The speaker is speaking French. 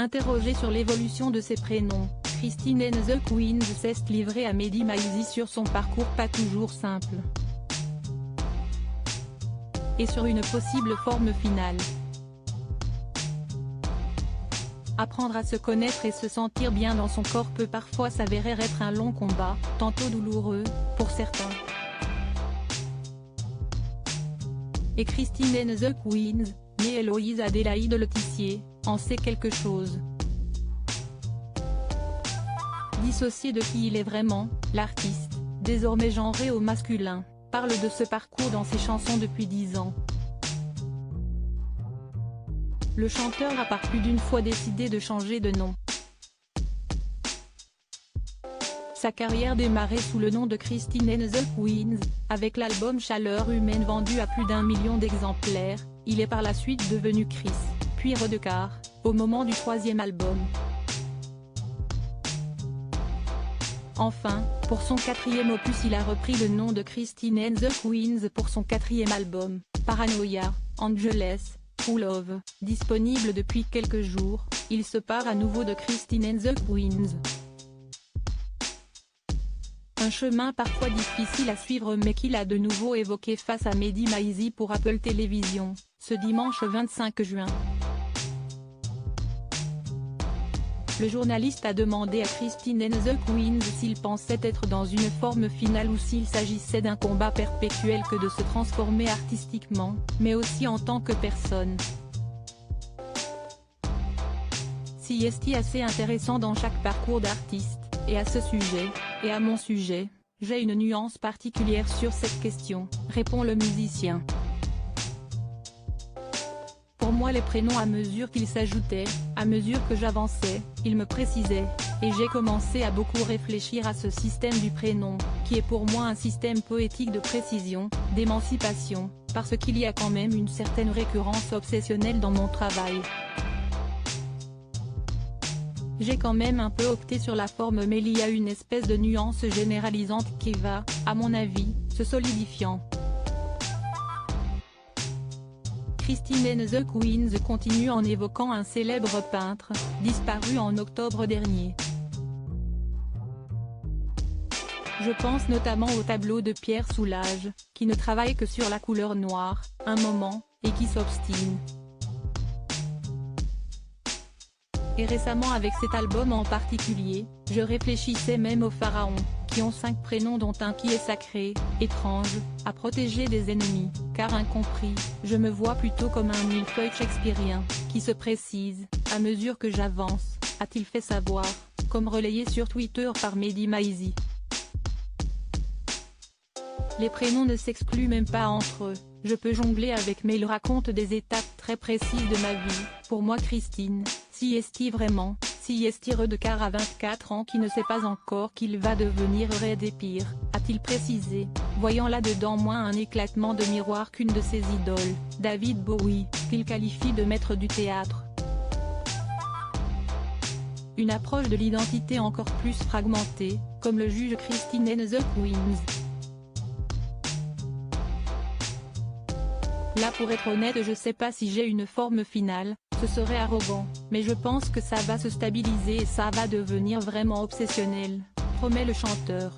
Interrogée sur l'évolution de ses prénoms, Christine and the Queens s'est livrée à Mehdi Maizi sur son parcours pas toujours simple. Et sur une possible forme finale. Apprendre à se connaître et se sentir bien dans son corps peut parfois s'avérer être un long combat, tantôt douloureux, pour certains. Et Christine and the Queens, née Héloïse Adélaïde Letissier, en sait quelque chose. Dissocié de qui il est vraiment, l'artiste, désormais genré au masculin, parle de ce parcours dans ses chansons depuis 10 ans. Le chanteur a par plus d'une fois décidé de changer de nom. Sa carrière démarrait sous le nom de Christine and the Queens, avec l'album Chaleur humaine vendu à plus d'1 million d'exemplaires. Il est par la suite devenu Chris, puis Redekar, au moment du 3e album. Enfin, pour son 4e opus il a repris le nom de Christine and the Queens pour son 4e album, Paranoia, Angeles, True Love. Disponible depuis quelques jours, il se part à nouveau de Christine and the Queens. Un chemin parfois difficile à suivre mais qu'il a de nouveau évoqué face à Mehdi Maizi pour Apple Télévisions, ce dimanche 25 juin. Le journaliste a demandé à Christine and the Queens s'il pensait être dans une forme finale ou s'il s'agissait d'un combat perpétuel que de se transformer artistiquement, mais aussi en tant que personne. Si est assez intéressant dans chaque parcours d'artiste, et à ce sujet, et à mon sujet, j'ai une nuance particulière sur cette question, répond le musicien. Pour moi les prénoms à mesure qu'ils s'ajoutaient, à mesure que j'avançais, ils me précisaient, et j'ai commencé à beaucoup réfléchir à ce système du prénom, qui est pour moi un système poétique de précision, d'émancipation, parce qu'il y a quand même une certaine récurrence obsessionnelle dans mon travail. J'ai quand même un peu opté sur la forme mais il y a une espèce de nuance généralisante qui va, à mon avis, se solidifiant. Christine and the Queens continue en évoquant un célèbre peintre, disparu en octobre dernier. Je pense notamment au tableau de Pierre Soulages, qui ne travaille que sur la couleur noire, un moment, et qui s'obstine. Et récemment avec cet album en particulier, je réfléchissais même aux pharaons, qui ont 5 prénoms dont un qui est sacré, étrange, à protéger des ennemis, car incompris, je me vois plutôt comme un millefeuille shakespearien, qui se précise, à mesure que j'avance, a-t-il fait savoir, comme relayé sur Twitter par Mehdi Maizi. Les prénoms ne s'excluent même pas entre eux, je peux jongler avec mais il raconte des étapes très précises de ma vie. Pour moi Christine, si est-il vraiment, si est-il Redekar à 24 ans qui ne sait pas encore qu'il va devenir Red et pire, a-t-il précisé, voyant là-dedans moins un éclatement de miroir qu'une de ses idoles, David Bowie, qu'il qualifie de maître du théâtre. Une approche de l'identité encore plus fragmentée, comme le juge Christine and the Queens. Là pour être honnête je sais pas si j'ai une forme finale, ce serait arrogant, mais je pense que ça va se stabiliser et ça va devenir vraiment obsessionnel, promet le chanteur.